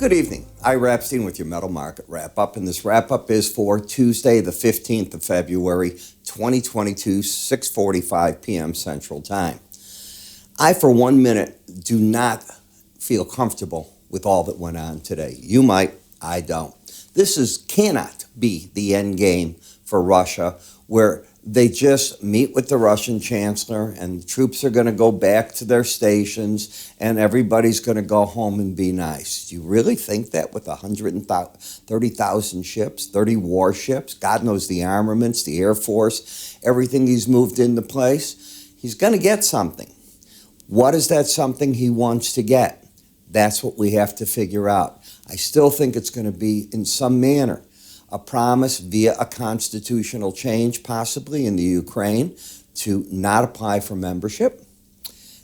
Good evening. Ira Epstein with your Metal Market Wrap-Up, and this wrap-up is for Tuesday, the 15th of February, 2022, 6:45 p.m. Central Time. I, for 1 minute, do not feel comfortable with all that went on today. You might, I don't. This cannot be the end game for Russia, where they just meet with the Russian chancellor and the troops are going to go back to their stations and everybody's going to go home and be nice. Do you really think that with 130,000 ships, 30 warships, God knows the armaments, the Air Force, everything he's moved into place, he's going to get something. What is that something he wants to get? That's what we have to figure out. I still think it's going to be, in some manner, a promise via a constitutional change, possibly in the Ukraine, to not apply for membership.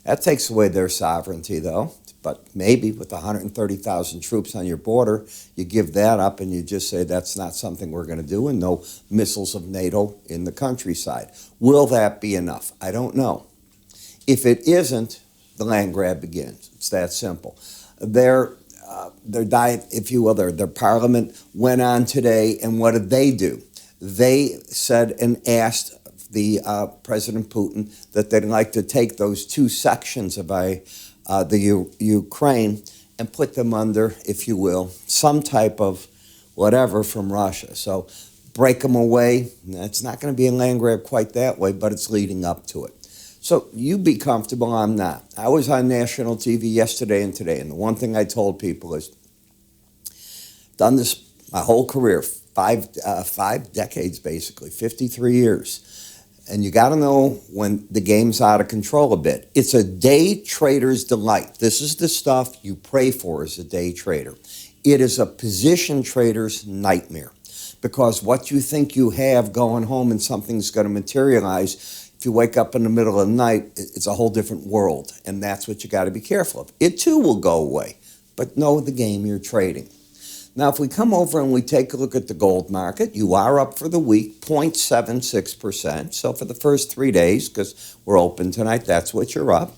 That takes away their sovereignty, though. But maybe with 130,000 troops on your border, you give that up and you just say that's not something we're going to do, and no missiles of NATO in the countryside. Will that be enough? I don't know. If it isn't, the land grab begins. It's that simple. Their diet, if you will, their parliament went on today, and what did they do? They said and asked the President Putin that they'd like to take those two sections of the Ukraine and put them under, if you will, some type of whatever from Russia. So break them away. It's not going to be a land grab quite that way, but it's leading up to it. So you be comfortable, I'm not. I was on national TV yesterday and today, and the one thing I told people is, done this my whole career, five decades basically, 53 years. And you got to know when the game's out of control a bit. It's a day trader's delight. This is the stuff you pray for as a day trader. It is a position trader's nightmare, because what you think you have going home and something's going to materialize, if you wake up in the middle of the night, it's a whole different world, and that's what you got to be careful of. It too will go away, but know the game you're trading. Now, if we come over and we take a look at the gold market, you are up for the week, 0.76%. So for the first 3 days, because we're open tonight, that's what you're up.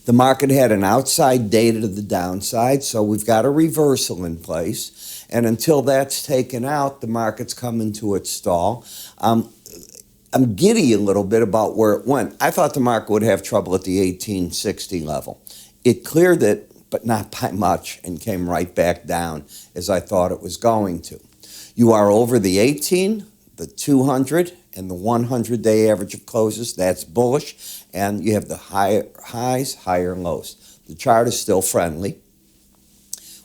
The market had an outside data to the downside, so we've got a reversal in place. And until that's taken out, the market's coming to its stall. I'm giddy a little bit about where it went. I thought the market would have trouble at the 1860 level. It cleared it, but not by much, and came right back down as I thought it was going to. You are over the 18, the 200, and the 100-day average of closes. That's bullish, and you have the higher highs, higher lows. The chart is still friendly.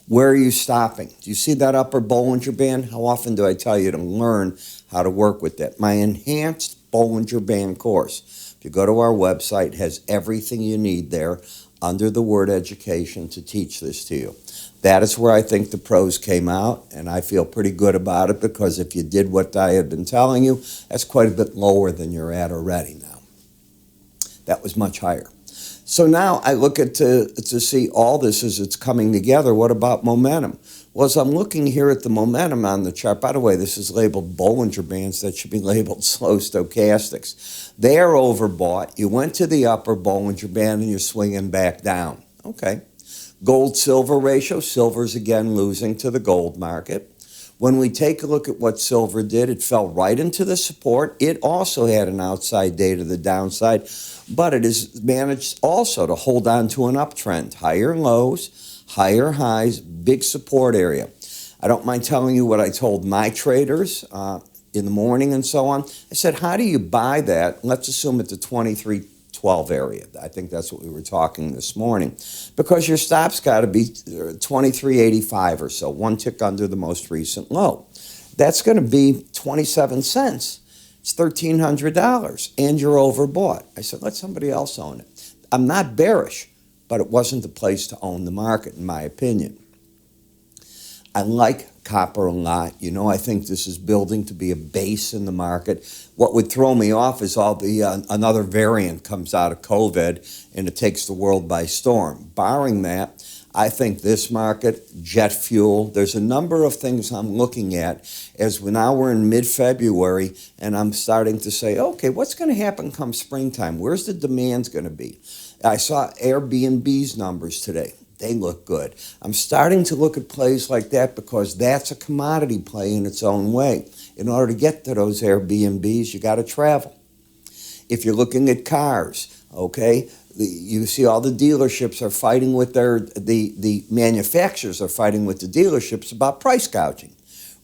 Where are you stopping? Do you see that upper Bollinger Band? How often do I tell you to learn how to work with that? My enhanced Bollinger Band course, if you go to our website, it has everything you need there under the word education to teach this to you. That is where I think the pros came out, and I feel pretty good about it, because if you did what I had been telling you, that's quite a bit lower than you're at already now. That was much higher. So now I look at to see all this as it's coming together. What about momentum? Well, as I'm looking here at the momentum on the chart, by the way, this is labeled Bollinger Bands. That should be labeled slow stochastics. They are overbought. You went to the upper Bollinger Band and you're swinging back down. Okay. Gold-silver ratio, silver's again losing to the gold market. When we take a look at what silver did, it fell right into the support. It also had an outside day to the downside, but it has managed also to hold on to an uptrend. Higher lows, higher highs, big support area. I don't mind telling you what I told my traders in the morning and so on. I said, how do you buy that? Let's assume it's a 2312 area. I think that's what we were talking this morning. Because your stop's got to be 2385 or so, one tick under the most recent low. That's going to be 27 cents. It's $1,300, and you're overbought. I said, let somebody else own it. I'm not bearish, but it wasn't the place to own the market, in my opinion. I like copper a lot. You know, I think this is building to be a base in the market. What would throw me off is all the another variant comes out of COVID and it takes the world by storm. Barring that, I think this market, jet fuel, there's a number of things I'm looking at as now we're in mid-February and I'm starting to say, okay, what's going to happen come springtime? Where's the demand going to be? I saw Airbnb's numbers today. They look good. I'm starting to look at plays like that because that's a commodity play in its own way. In order to get to those Airbnbs, you got to travel. If you're looking at cars, okay, you see all the dealerships are fighting with the manufacturers are fighting with the dealerships about price gouging,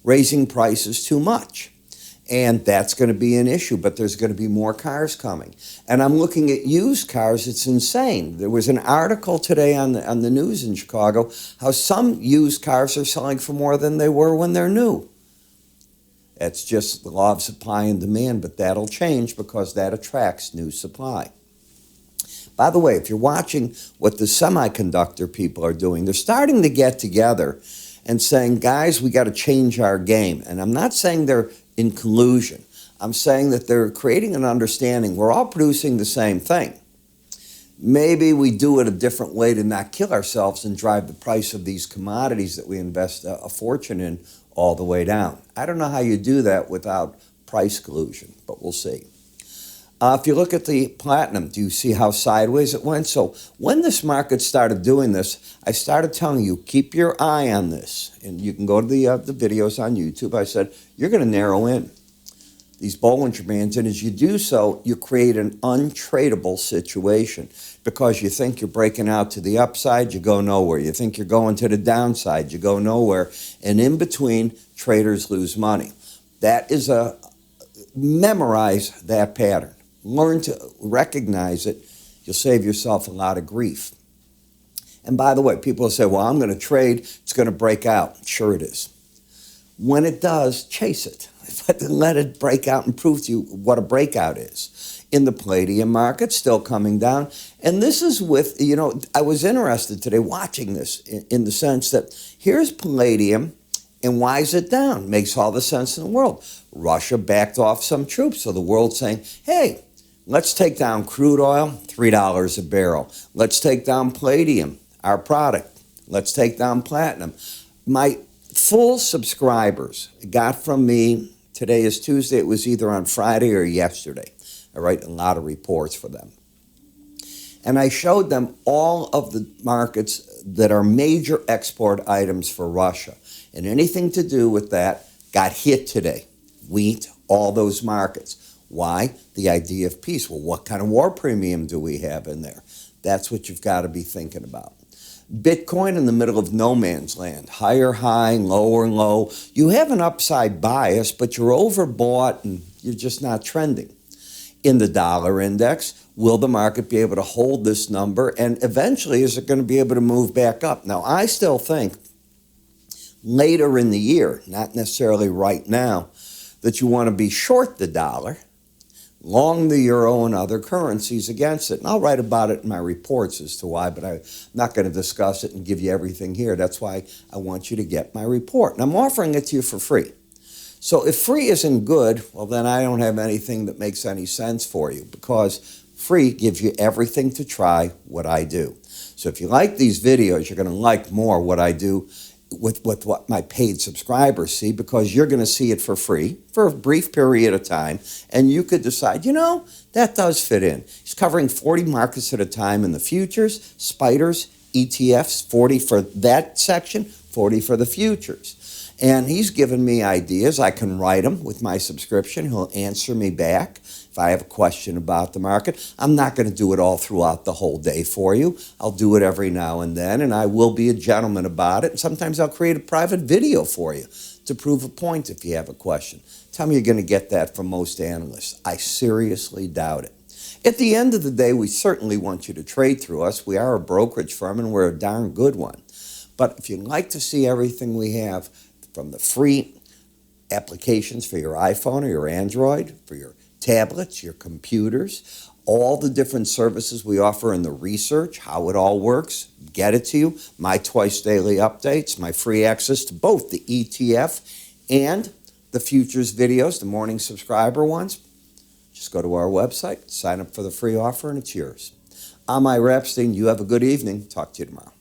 raising prices too much. And that's going to be an issue, but there's going to be more cars coming. And I'm looking at used cars. It's insane. There was an article today on the news in Chicago how some used cars are selling for more than they were when they're new. That's just the law of supply and demand, but that'll change because that attracts new supply. By the way, if you're watching what the semiconductor people are doing, they're starting to get together and saying, guys, we got to change our game. And I'm not saying they're in collusion. I'm saying that they're creating an understanding. We're all producing the same thing. Maybe we do it a different way to not kill ourselves and drive the price of these commodities that we invest a fortune in all the way down. I don't know how you do that without price collusion, but we'll see. If you look at the platinum, do you see how sideways it went? So when this market started doing this, I started telling you, keep your eye on this. And you can go to the videos on YouTube. I said, you're going to narrow in these Bollinger Bands. And as you do so, you create an untradeable situation because you think you're breaking out to the upside, you go nowhere. You think you're going to the downside, you go nowhere. And in between, traders lose money. Memorize that pattern. Learn to recognize it. You'll save yourself a lot of grief. And by the way, people say, well, I'm going to trade. It's going to break out. Sure it is. When it does, chase it. But let it break out and prove to you what a breakout is. In the palladium market, still coming down. And this is with, I was interested today watching this in the sense that here's palladium. And why is it down? Makes all the sense in the world. Russia backed off some troops. So the world's saying, hey, let's take down crude oil, $3 a barrel. Let's take down palladium, our product. Let's take down platinum. My full subscribers got from me, today is Tuesday, it was either on Friday or yesterday. I write a lot of reports for them. And I showed them all of the markets that are major export items for Russia. And anything to do with that got hit today. Wheat, all those markets. Why? The idea of peace. Well, what kind of war premium do we have in there? That's what you've got to be thinking about. Bitcoin in the middle of no man's land. Higher high, lower low. You have an upside bias, but you're overbought and you're just not trending. In the dollar index, will the market be able to hold this number? And eventually, is it going to be able to move back up? Now, I still think later in the year, not necessarily right now, that you want to be short the dollar, long the euro and other currencies against it. And I'll write about it in my reports as to why, but I'm not going to discuss it and give you everything here. That's why I want you to get my report. And I'm offering it to you for free. So if free isn't good, well, then I don't have anything that makes any sense for you because free gives you everything to try what I do. So if you like these videos, you're going to like more what I do with what my paid subscribers see because you're going to see it for free for a brief period of time, and you could decide, that does fit in. He's covering 40 markets at a time in the futures, spiders, ETFs, 40 for that section, 40 for the futures. And he's given me ideas. I can write them with my subscription. He'll answer me back if I have a question about the market. I'm not going to do it all throughout the whole day for you. I'll do it every now and then, and I will be a gentleman about it. And sometimes I'll create a private video for you to prove a point if you have a question. Tell me you're going to get that from most analysts. I seriously doubt it. At the end of the day, we certainly want you to trade through us. We are a brokerage firm, and we're a darn good one. But if you'd like to see everything we have, from the free applications for your iPhone or your Android, for your tablets, your computers, all the different services we offer in the research, how it all works, get it to you, my twice daily updates, my free access to both the ETF and the futures videos, the morning subscriber ones. Just go to our website, sign up for the free offer, and it's yours. I'm Ira Epstein. You have a good evening. Talk to you tomorrow.